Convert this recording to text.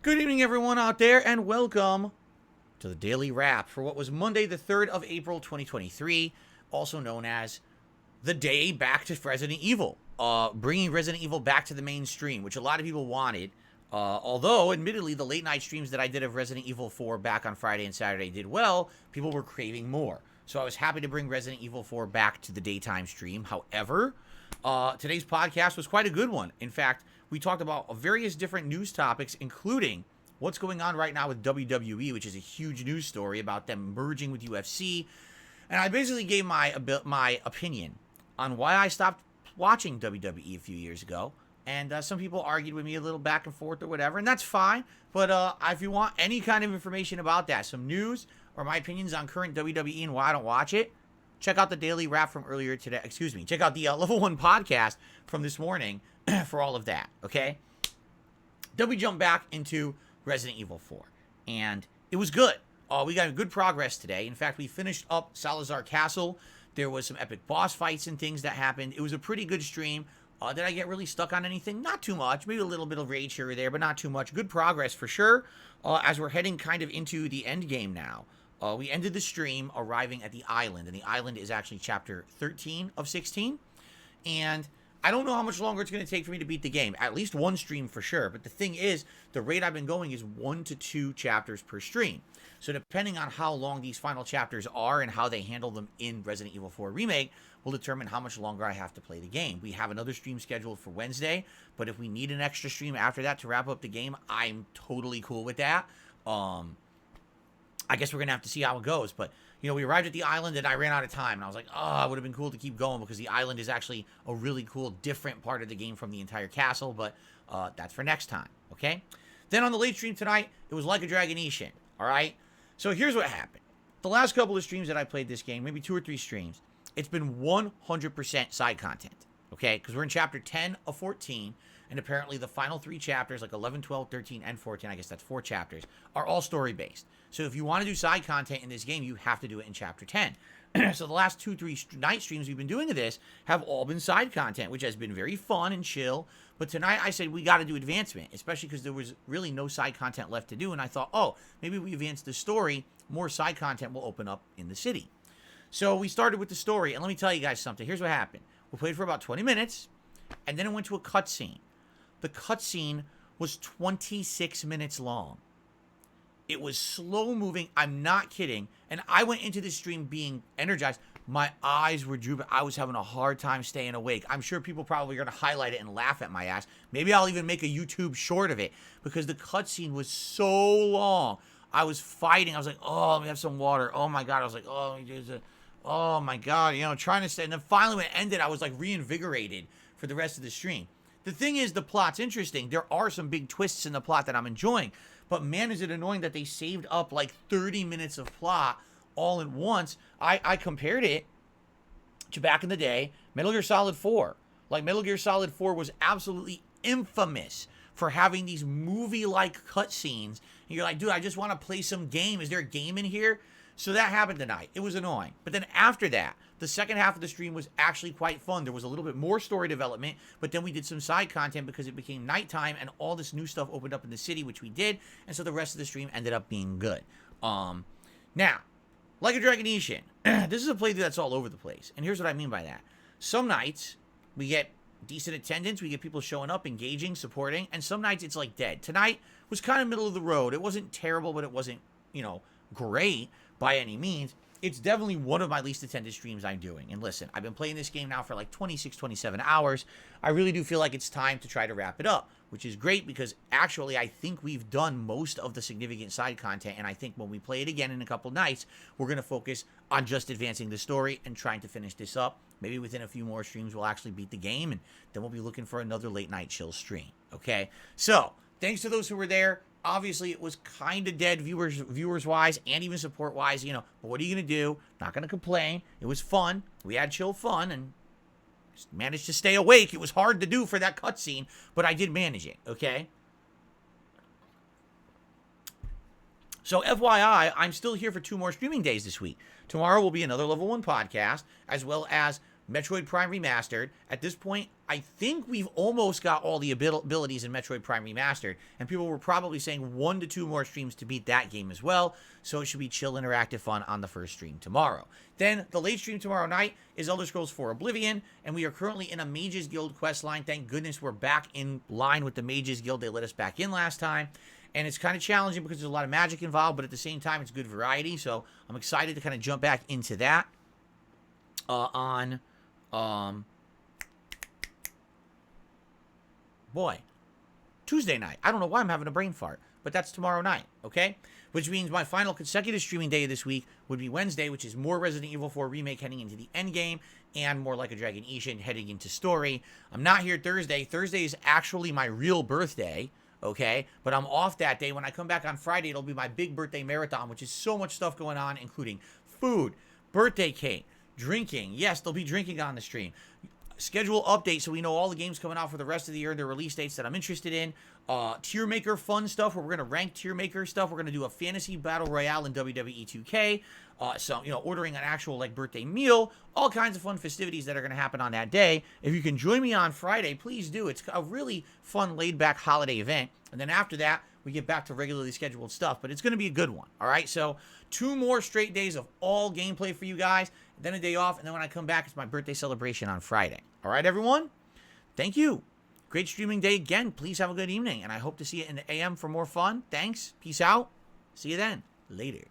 Good evening, everyone out there, and welcome to the Daily Wrap for what was Monday, the 3rd of April, 2023, also known as the day back to Resident Evil. Bringing Resident Evil back to the mainstream, which a lot of people wanted. Although, admittedly, the late night streams that I did of Resident Evil 4 back on Friday and Saturday did well, people were craving more. So I was happy to bring Resident Evil 4 back to the daytime stream. However, today's podcast was quite a good one. In fact, we talked about various different news topics, including what's going on right now with WWE, which is a huge news story about them merging with UFC. And I basically gave my opinion on why I stopped watching WWE a few years ago. And some people argued with me a little back and forth or whatever, and that's fine. But if you want any kind of information about that, some news or my opinions on current WWE and why I don't watch it, check out the Daily Wrap from earlier today. Excuse me. Check out the Level 1 podcast from this morning for all of that, okay? Then we jump back into Resident Evil 4, and it was good. We got good progress today. In fact, we finished up Salazar Castle. There was some epic boss fights and things that happened. It was a pretty good stream. Did I get really stuck on anything? Not too much. Maybe a little bit of rage here or there, but not too much. Good progress for sure. As we're heading kind of into the end game now. We ended the stream arriving at the island, and the island is actually chapter 13 of 16. And I don't know how much longer it's going to take for me to beat the game. At least one stream for sure. But the thing is, the rate I've been going is 1 to 2 chapters per stream. So depending on how long these final chapters are and how they handle them in Resident Evil 4 Remake will determine how much longer I have to play the game. We have another stream scheduled for Wednesday, but if we need an extra stream after that to wrap up the game, I'm totally cool with that. I guess we're going to have to see how it goes, but you know, we arrived at the island and I ran out of time, and I was like, oh, it would have been cool to keep going because the island is actually a really cool, different part of the game from the entire castle, but that's for next time, okay? Then on the late stream tonight, it was Like a Dragon Ishin, all right? So here's what happened. The last couple of streams that I played this game, maybe 2 or 3 streams, it's been 100% side content, okay? Because we're in chapter 10 of 14, and apparently the final 3 chapters, like 11, 12, 13, and 14, I guess that's 4 chapters, are all story-based. So if you want to do side content in this game, you have to do it in chapter 10. So the last 2-3 night streams we've been doing of this have all been side content, which has been very fun and chill. But tonight I said we got to do advancement, especially because there was really no side content left to do. And I thought, oh, maybe we advance the story, more side content will open up in the city. So we started with the story, and let me tell you guys something. Here's what happened. We played for about 20 minutes, and then it went to a cutscene. The cutscene was 26 minutes long. It was slow moving. I'm not kidding. And I went into this stream being energized. My eyes were drooping. I was having a hard time staying awake. I'm sure people probably are going to highlight it and laugh at my ass. Maybe I'll even make a YouTube short of it because the cutscene was so long. I was fighting. I was like, oh, let me have some water. Oh my God. I was like, oh my God. You know, trying to stay. And then finally when it ended, I was like reinvigorated for the rest of the stream. The thing is, the plot's interesting. There are some big twists in the plot that I'm enjoying. But man, is it annoying that they saved up like 30 minutes of plot all at once. I compared it to back in the day, Metal Gear Solid 4. Like, Metal Gear Solid 4 was absolutely infamous for having these movie-like cutscenes. And you're like, dude, I just want to play some game. Is there a game in here? So that happened tonight. It was annoying. But then after that, the second half of the stream was actually quite fun. There was a little bit more story development, but then we did some side content because it became nighttime and all this new stuff opened up in the city, which we did. And so the rest of the stream ended up being good. Now, Like a Dragon Ishin. This is a playthrough that's all over the place. And here's what I mean by that. Some nights, we get decent attendance. We get people showing up, engaging, supporting. And some nights, it's like dead. Tonight was kind of middle of the road. It wasn't terrible, but it wasn't, you know, great by any means. It's definitely one of my least attended streams I'm doing. And listen, I've been playing this game now for like 26, 27 hours. I really do feel like it's time to try to wrap it up, which is great because actually I think we've done most of the significant side content. And I think when we play it again in a couple nights, we're going to focus on just advancing the story and trying to finish this up. Maybe within a few more streams, we'll actually beat the game. And then we'll be looking for another late night chill stream. Okay. So thanks to those who were there. Obviously, it was kind of dead viewers-wise and even support-wise, you know. But what are you going to do? Not going to complain. It was fun. We had chill fun and managed to stay awake. It was hard to do for that cutscene, but I did manage it, okay? So FYI, I'm still here for 2 more streaming days this week. Tomorrow will be another Level 1 podcast, as well as Metroid Prime Remastered. At this point, I think we've almost got all the abilities in Metroid Prime Remastered, and people were probably saying 1 to 2 more streams to beat that game as well, so it should be chill, interactive fun on the first stream tomorrow. Then, the late stream tomorrow night is Elder Scrolls 4 Oblivion, and we are currently in a Mages Guild quest line. Thank goodness we're back in line with the Mages Guild. They let us back in last time, and it's kind of challenging because there's a lot of magic involved, but at the same time, it's good variety, so I'm excited to kind of jump back into that Tuesday night. I don't know why I'm having a brain fart, but that's tomorrow night, okay? Which means my final consecutive streaming day of this week would be Wednesday, which is more Resident Evil 4 Remake heading into the end game, and more Like a Dragon Ishin heading into story. I'm not here Thursday. Thursday is actually my real birthday, okay? But I'm off that day. When I come back on Friday, it'll be my big birthday marathon, which is so much stuff going on, including food, birthday cake, drinking. Yes, there'll be drinking on the stream. Schedule update so we know all the games coming out for the rest of the year and their release dates that I'm interested in. Tier maker fun stuff where we're going to rank tier maker stuff. We're going to do a fantasy battle royale in WWE 2K. So, ordering an actual, birthday meal. All kinds of fun festivities that are going to happen on that day. If you can join me on Friday, please do. It's a really fun, laid-back holiday event. And then after that, we get back to regularly scheduled stuff. But it's going to be a good one, all right? So, 2 more straight days of all gameplay for you guys. Then a day off. And then when I come back, it's my birthday celebration on Friday. All right, everyone? Thank you. Great streaming day again. Please have a good evening. And I hope to see you in the AM for more fun. Thanks. Peace out. See you then. Later.